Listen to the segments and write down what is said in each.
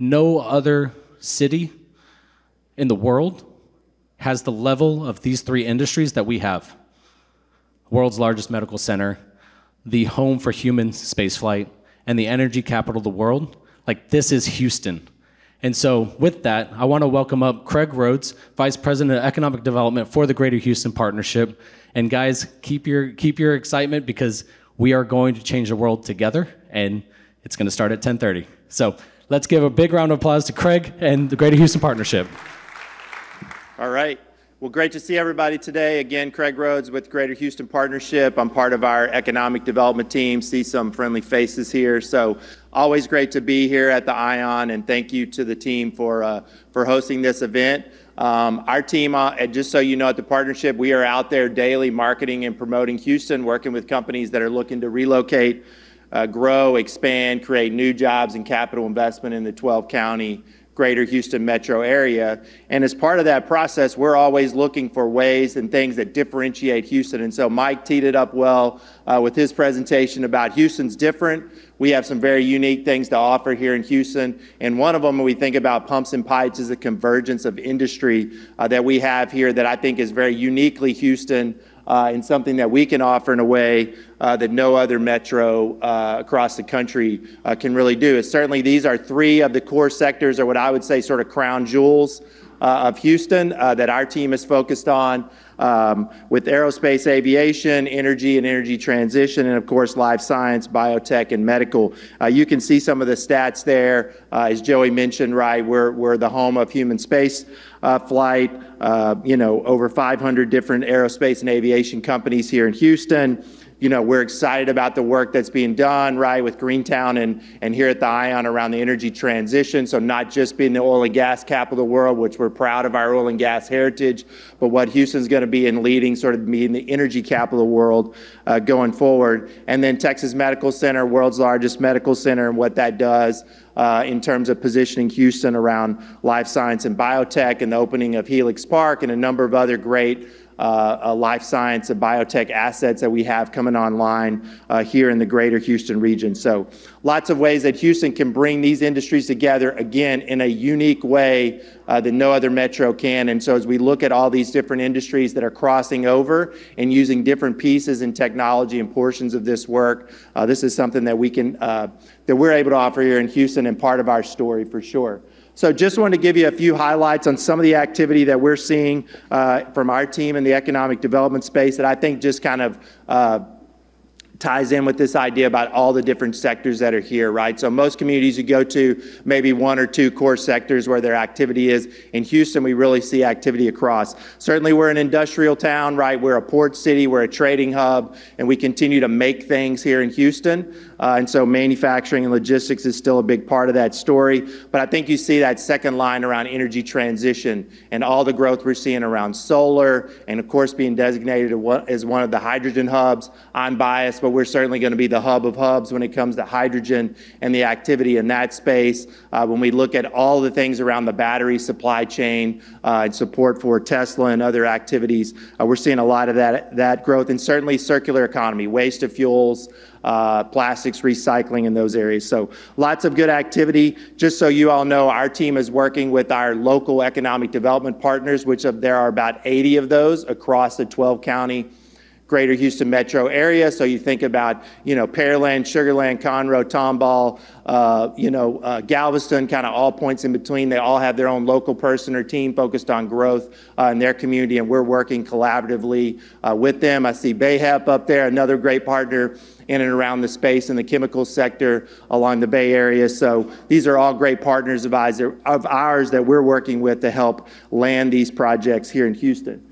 No other city in the world has the level of these three industries that we have. World's largest medical center, the home for human spaceflight, and the energy capital of the world. Like, this is Houston. And so with that, I want to welcome up Craig Rhodes, Vice President of Economic Development for the Greater Houston Partnership. And guys, keep your excitement, because we are going to change the world together, and it's going to start at 10:30. So let's give a big round of applause to Craig and the Greater Houston Partnership. All right. Well, great to see everybody today. Again, Craig Rhodes with Greater Houston Partnership. I'm part of our economic development team. See some friendly faces here. So always great to be here at the ION, and thank you to the team for hosting this event. Our team, just so you know, at the partnership, we are out there daily marketing and promoting Houston, working with companies that are looking to relocate, grow, expand, create new jobs and capital investment in the 12-county Greater Houston metro area. And as part of that process, we're always looking for ways and things that differentiate Houston. And so Mike teed it up well with his presentation about Houston's different. We have some very unique things to offer here in Houston. And one of them, when we think about pumps and pipes, is a convergence of industry that we have here that I think is very uniquely Houston, and something that we can offer in a way that no other metro across the country can really do. Certainly, these are three of the core sectors, or what I would say sort of crown jewels of Houston that our team is focused on, with aerospace, aviation, energy and energy transition, and of course life science, biotech, and medical. You can see some of the stats there. As Joey mentioned, right, we're the home of human space flight, over 500 different aerospace and aviation companies here in Houston. We're excited about the work that's being done, right, with Greentown and here at the ION around the energy transition. So not just being the oil and gas capital of the world, which we're proud of our oil and gas heritage, but what Houston's going to be in leading, sort of being the energy capital of the world going forward. And then Texas Medical Center, world's largest medical center, and what that does in terms of positioning Houston around life science and biotech, and the opening of Helix Park and a number of other great life science and biotech assets that we have coming online here in the Greater Houston region. So lots of ways that Houston can bring these industries together, again, in a unique way that no other metro can. And so as we look at all these different industries that are crossing over and using different pieces and technology and portions of this work, this is something that we can, that we're able to offer here in Houston, and part of our story for sure. So just wanted to give you a few highlights on some of the activity that we're seeing from our team in the economic development space that I think just kind of ties in with this idea about all the different sectors that are here, right? So most communities you go to, maybe one or two core sectors where their activity is. In Houston, we really see activity across. Certainly, we're an industrial town, right? We're a port city, we're a trading hub, and we continue to make things here in Houston. And so manufacturing and logistics is still a big part of that story. But I think you see that second line around energy transition and all the growth we're seeing around solar, and of course being designated as one of the hydrogen hubs. I'm biased, but we're certainly going to be the hub of hubs when it comes to hydrogen and the activity in that space. When we look at all the things around the battery supply chain and support for Tesla and other activities, we're seeing a lot of that growth, and certainly circular economy, waste to fuels, plastics recycling in those areas. So lots of good activity. Just so you all know, our team is working with our local economic development partners, which there are about 80 of those across the 12-county Greater Houston metro area. So you think about, Pearland, Sugarland, Conroe, Tomball, Galveston, kind of all points in between. They all have their own local person or team focused on growth in their community, and we're working collaboratively with them. I see Bayhep up there, another great partner in and around the space in the chemical sector along the Bay Area. So these are all great partners of ours that we're working with to help land these projects here in Houston.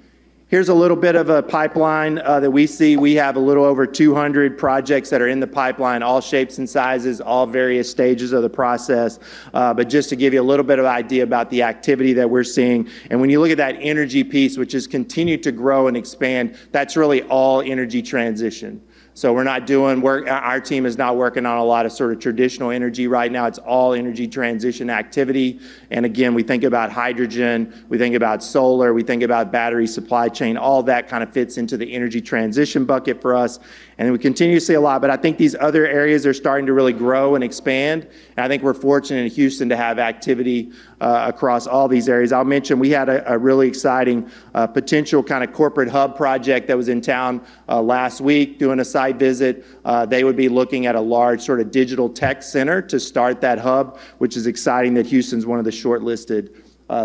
Here's a little bit of a pipeline that we see. We have a little over 200 projects that are in the pipeline, all shapes and sizes, all various stages of the process. But just to give you a little bit of idea about the activity that we're seeing. And when you look at that energy piece, which has continued to grow and expand, that's really all energy transition. So we're not doing work, our team is not working on a lot of sort of traditional energy right now. It's all energy transition activity. And again, we think about hydrogen, we think about solar, we think about battery supply chain, all that kind of fits into the energy transition bucket for us. And we continue to see a lot, but I think these other areas are starting to really grow and expand. And I think we're fortunate in Houston to have activity across all these areas. I'll mention we had a really exciting potential kind of corporate hub project that was in town last week doing a site visit. They would be looking at a large sort of digital tech center to start that hub, which is exciting that Houston's one of the shortlisted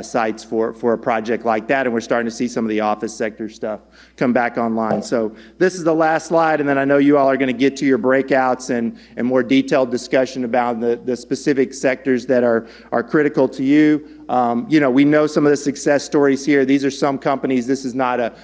sites for a project like that, and we're starting to see some of the office sector stuff come back online. So this is the last slide, and then I know you all are going to get to your breakouts and more detailed discussion about the specific sectors that are critical to you. You know, we know some of the success stories here. These are some companies. This is not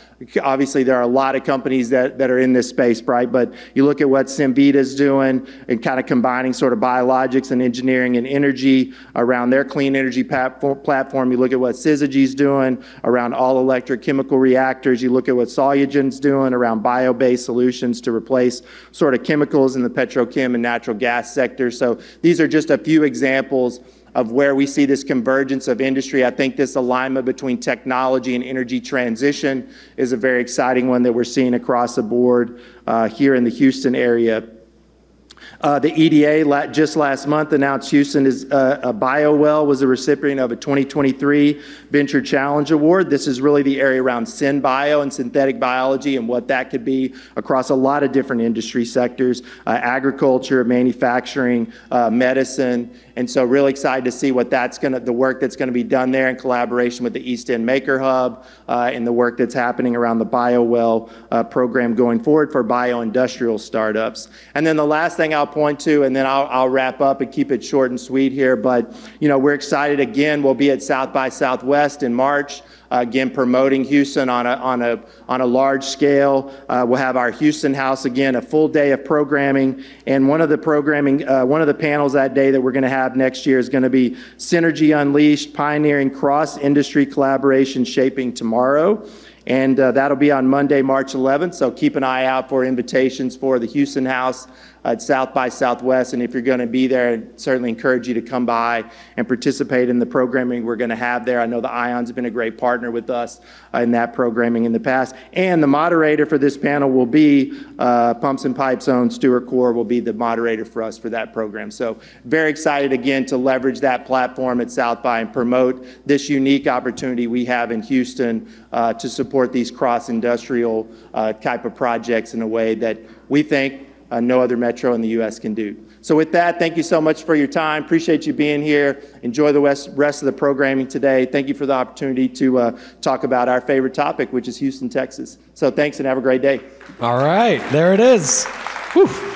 obviously there are a lot of companies that are in this space, right? But you look at what Cemvita's doing and kind of combining sort of biologics and engineering and energy around their clean energy platform. You look at what Syzygy's doing around all electric chemical reactors. You look at what Solugen's doing around bio-based solutions to replace sort of chemicals in the petrochem and natural gas sector. So these are just a few examples of where we see this convergence of industry. I think this alignment between technology and energy transition is a very exciting one that we're seeing across the board here in the Houston area. The EDA just last month announced Houston is a BioWell was a recipient of a 2023 Venture Challenge Award. This is really the area around synbio and synthetic biology and what that could be across a lot of different industry sectors, agriculture, manufacturing, medicine. And so really excited to see what the work that's going to be done there in collaboration with the East End Maker Hub and the work that's happening around the BioWell program going forward for bioindustrial startups. And then the last thing I'll point to, and then I'll wrap up and keep it short and sweet here, but you know, we're excited again. We'll be at South by Southwest in March. Again, promoting Houston on a large scale. We'll have our Houston House again, a full day of programming. And one of the panels that day that we're going to have next year is going to be Synergy Unleashed, Pioneering Cross-Industry Collaboration Shaping Tomorrow. And that'll be on Monday, March 11th. So keep an eye out for invitations for the Houston House at South by Southwest. And if you're going to be there, I certainly encourage you to come by and participate in the programming we're going to have there. I know the ION's have been a great partner with us in that programming in the past. And the moderator for this panel will be Pumps and Pipes' own Stuart Core will be the moderator for us for that program. So very excited again to leverage that platform at South by and promote this unique opportunity we have in Houston to support these cross-industrial type of projects in a way that we think no other metro in the U.S. can do. So with that, thank you so much for your time. Appreciate you being here. Enjoy the rest of the programming today. Thank you for the opportunity to talk about our favorite topic, which is Houston, Texas. So thanks and have a great day. All right, there it is. Whew.